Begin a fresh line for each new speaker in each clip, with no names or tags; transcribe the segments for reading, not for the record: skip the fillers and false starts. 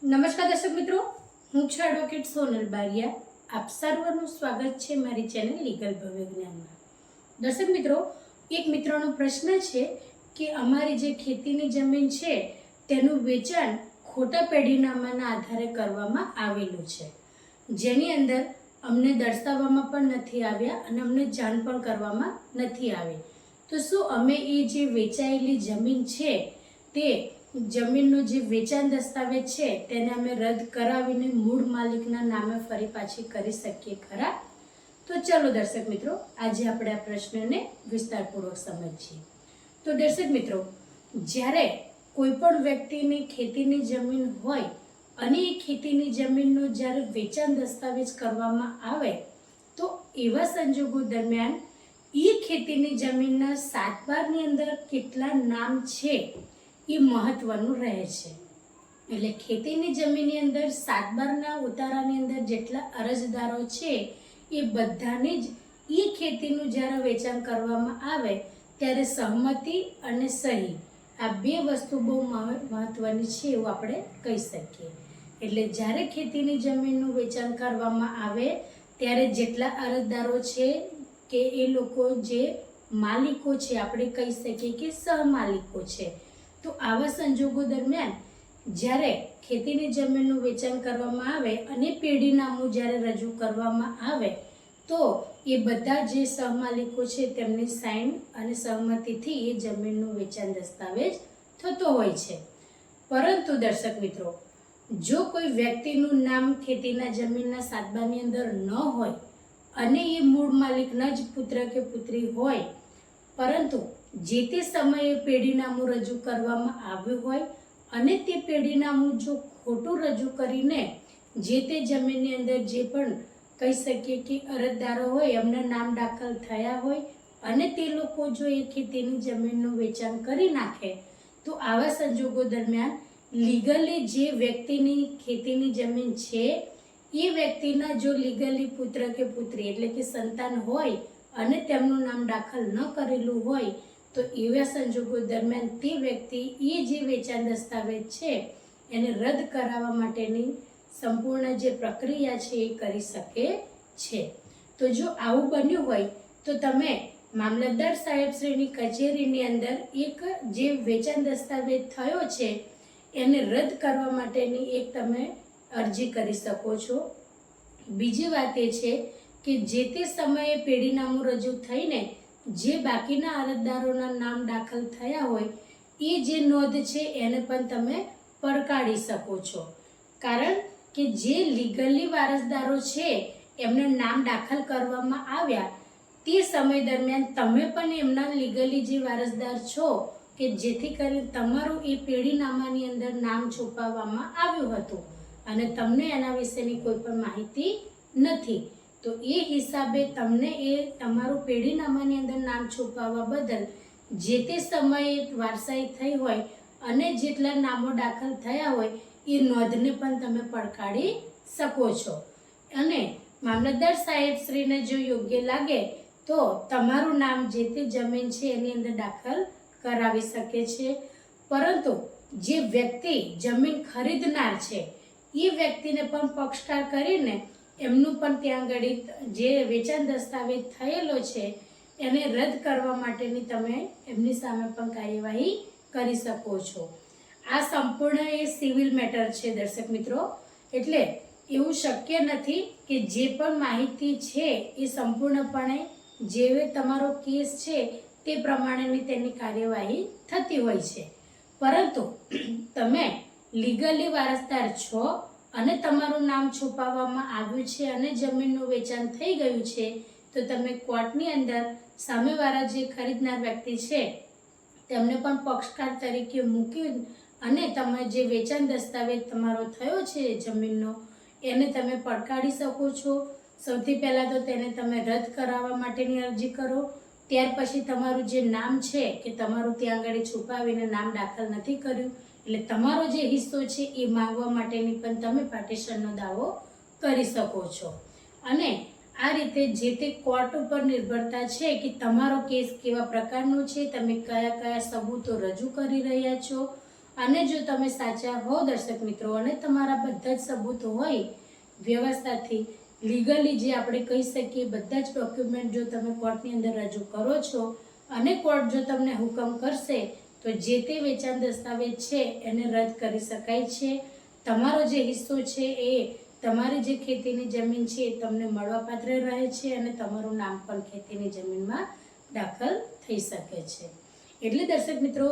નમસ્કાર દર્શક મિત્રો, હું છું એડવોકેટ સોનલ બારિયા. આપ સર્વનું સ્વાગત છે મારી ચેનલ લીગલ ભવ્ય જ્ઞાનમાં. દર્શક મિત્રો, એક મિત્રનો પ્રશ્ન છે કે અમારી જે ખેતીની જમીન છે તેનું વેચાણ ખોટા પેઢીનામાના આધારે કરવામાં આવેલું છે, જેની અંદર અમને દર્શાવવામાં પણ નથી આવ્યા અને અમને જાણ પણ કરવામાં નથી આવી. તો શું અમે એ જે વેચાયેલી જમીન છે તે જમીનનો જે વેચાણ દસ્તાવેજ છે તેને અમે રદ કરાવીને મૂળ માલિકના નામે ફરી પાછી કરી શકીએ ખરા? તો ચલો દર્શક મિત્રો, આજે આપણે આ પ્રશ્નને વિસ્તારપૂર્વક સમજીએ. તો દર્શક મિત્રો, જ્યારે કોઈ પણ વ્યક્તિની ખેતીની જમીન હોય અને એ ખેતીની જમીનનો જ્યારે વેચાણ દસ્તાવેજ કરવામાં આવે તો એવા સંજોગો દરમિયાન એ ખેતીની જમીનના 7/12ની અંદર કેટલા નામ છે એ મહત્વનું રહે છે. એટલે ખેતીની જમીનની અંદર 7/12ના ઉતારાની અંદર જેટલા અરજદારો છે એ બધાને જ એ ખેતીનું જ્યારે વેચાણ કરવામાં આવે ત્યારે સહમતિ અને સહી આ બે વસ્તુ બહુ મહત્વની છે એવું આપણે કહી શકીએ. એટલે જ્યારે ખેતીની જમીનનું વેચાણ કરવામાં આવે ત્યારે જેટલા અરજદારો છે કે એ લોકો જે માલિકો છે આપણે કહી શકીએ કે સહમાલિકો છે. તો આવા સંજોગો દરમિયાન જ્યારે ખેતીની જમીનનું વેચાણ કરવામાં આવે અને પેઢીનામું જ્યારે રજૂ કરવામાં આવે તો એ બધા જે સહમાલિકો છે તેમની સાઇન અને સહમતિથી એ જમીનનું વેચાણ દસ્તાવેજ થતો હોય છે. પરંતુ દર્શક મિત્રો, જો કોઈ વ્યક્તિનું નામ ખેતીના જમીનના 7/12ની અંદર ન હોય અને એ મૂળ માલિકના જ પુત્ર કે પુત્રી હોય, પરંતુ જે તે સમયે પેઢીનામું રજૂ કરવામાં આવ્યું હોય અને તે પેઢીનામું જો ખોટું રજૂ કરીને જે તે જમીનની અંદર જે પણ કહી શકીએ કે અરજદારો હોય એમના નામ દાખલ થયા હોય અને તે લોકો જો એ ખેતીની જમીનનું વેચાણ કરી નાખે તો આવા સંજોગો દરમિયાન લીગલી જે વ્યક્તિની ખેતીની જમીન છે એ વ્યક્તિના જો લીગલી પુત્ર કે પુત્રી એટલે કે સંતાન હોય અને તેમનું નામ દાખલ ન કરેલું હોય તો એવા સંજોગો દરમિયાન તે વ્યક્તિ એ જે વેચાણ દસ્તાવેજ છે એને રદ કરાવવા માટેની સંપૂર્ણ જે પ્રક્રિયા છે એ કરી શકે છે. તો જો આવું બન્યું હોય તો તમે મામલતદાર સાહેબશ્રીની કચેરીની અંદર એક જે વેચાણ દસ્તાવેજ થયો છે એને રદ કરવા માટેની એક તમે અરજી કરી શકો છો. બીજી વાત એ છે કે જે તે સમયે પેઢીનામું રજૂ થઈને જે બાકીના અરજદારોના નામ દાખલ થયા હોય એ જે નોંધ છે એને પણ તમે પડકારી શકો છો. કારણ કે જે લીગલી વારસદારો છે એમને નામ દાખલ કરવામાં આવ્યા તે સમય દરમિયાન તમે પણ એમના લીગલી જે વારસદાર છો કે જેથી કરીને તમારું એ પેઢીનામાની અંદર નામ છુપાવવામાં આવ્યું હતું અને તમને એના વિશેની કોઈ પણ માહિતી નથી, તો એ હિસાબે તમને એ તમારું પેઢીનામાની અંદર નામ છુપાવવા બદલ જે તે સમયે વારસાઈ થઈ હોય અને જેટલા નામો દાખલ થયા હોય એ નોંધને પણ તમે પડકારી શકો છો. અને મામલતદાર સાહેબશ્રીને જો યોગ્ય લાગે તો તમારું નામ જે તે જમીન છે એની અંદર દાખલ કરાવી શકે છે. પરંતુ જે વ્યક્તિ જમીન ખરીદનાર છે એ વ્યક્તિને પણ પક્ષકાર કરીને એમનું પણ ત્યાં આગળ જે વેચાણ દસ્તાવેજ થયેલો છે એને રદ કરવા માટેની તમે એમની સામે પણ કાર્યવાહી કરી શકો છો. આ સંપૂર્ણ એ સિવિલ મેટર છે દર્શક મિત્રો. એટલે એવું શક્ય નથી કે જે પણ માહિતી છે એ સંપૂર્ણપણે જે તમારો કેસ છે તે પ્રમાણેની તેની કાર્યવાહી થતી હોય છે. પરંતુ તમે લીગલી વારસદાર છો અને તમારું નામ છુપાવવામાં આવ્યું છે અને જમીનનું વેચાણ થઈ ગયું છે તો તમે કોર્ટની અંદર સામેવાળા જે ખરીદનાર વ્યક્તિ છે તેમને પણ પક્ષકાર તરીકે મૂકી અને તમે જે વેચાણ દસ્તાવેજ તમારો થયો છે જમીનનો એને તમે પડકારી શકો છો. સૌથી પહેલાં તો તેને તમે રદ કરાવવા માટેની અરજી કરો. ત્યાર પછી તમારું જે નામ છે કે તમારું ત્યાં આગળ છુપાવીને નામ દાખલ નથી કર્યું એટલે તમારો જે હિસ્સો છે એ માંગવા માટેની પણ તમે પાર્ટીશનનો દાવો કરી શકો છો. અને આ રીતે જે તે કોર્ટ ઉપર નિર્ભરતા છે કે તમારો કેસ કેવા પ્રકારનો છે, તમે કયા કયા સબૂતો રજૂ કરી રહ્યા છો અને જો તમે સાચા હો દર્શક મિત્રો અને તમારા બધા જ સબૂતો હોય વ્યવસ્થાથી લીગલી જે આપણે કહી શકીએ બધા જ ડોક્યુમેન્ટ જો તમે કોર્ટની અંદર રજૂ કરો છો અને કોર્ટ જો તમને હુકમ કરશે તો જે તે વેચાણ દસ્તાવેજ છે એને રદ કરી શકાય છે. તમારો જે હિસ્સો છે એ તમારી જે ખેતીની જમીન છે એ તમને મળવાપાત્ર રહે છે અને તમારું નામ પણ ખેતીની જમીનમાં દાખલ થઈ શકે છે. એટલે દર્શક મિત્રો,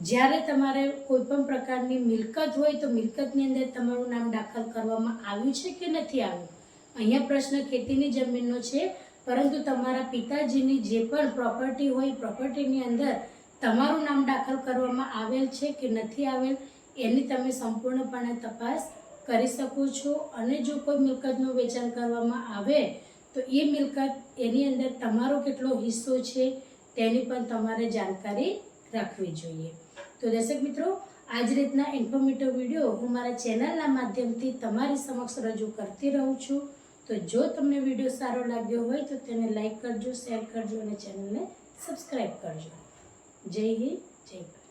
જ્યારે તમારે કોઈ પણ પ્રકારની મિલકત હોય તો મિલકતની અંદર તમારું નામ દાખલ કરવામાં આવ્યું છે કે નથી આવ્યું. અહીંયા પ્રશ્ન ખેતીની જમીનનો છે, પરંતુ તમારા પિતાજીની જે પણ પ્રોપર્ટી હોય પ્રોપર્ટીની અંદર તમારું નામ દાખલ કરવામાં આવેલ છે કે નથી આવેલ એની તમે સંપૂર્ણપણે તપાસ કરી શકો છો. અને જો કોઈ મિલકતનું વેચાણ કરવામાં આવે તો એ મિલકત એની અંદર તમારો કેટલો હિસ્સો છે તેની પણ તમારે જાણકારી રાખવી જોઈએ. તો દર્શક મિત્રો, આ જ રીતના ઇન્ફોર્મેટિવ વિડીયો હું મારા ચેનલના માધ્યમથી તમારી સમક્ષ રજૂ કરતી રહું છું. તો જો તમને વિડીયો સારો લાગ્યો હોય તો તેને લાઈક કરજો, શેર કરજો અને ચેનલને સબસ્ક્રાઈબ કરજો. જય હિન્દ, જય ભારત.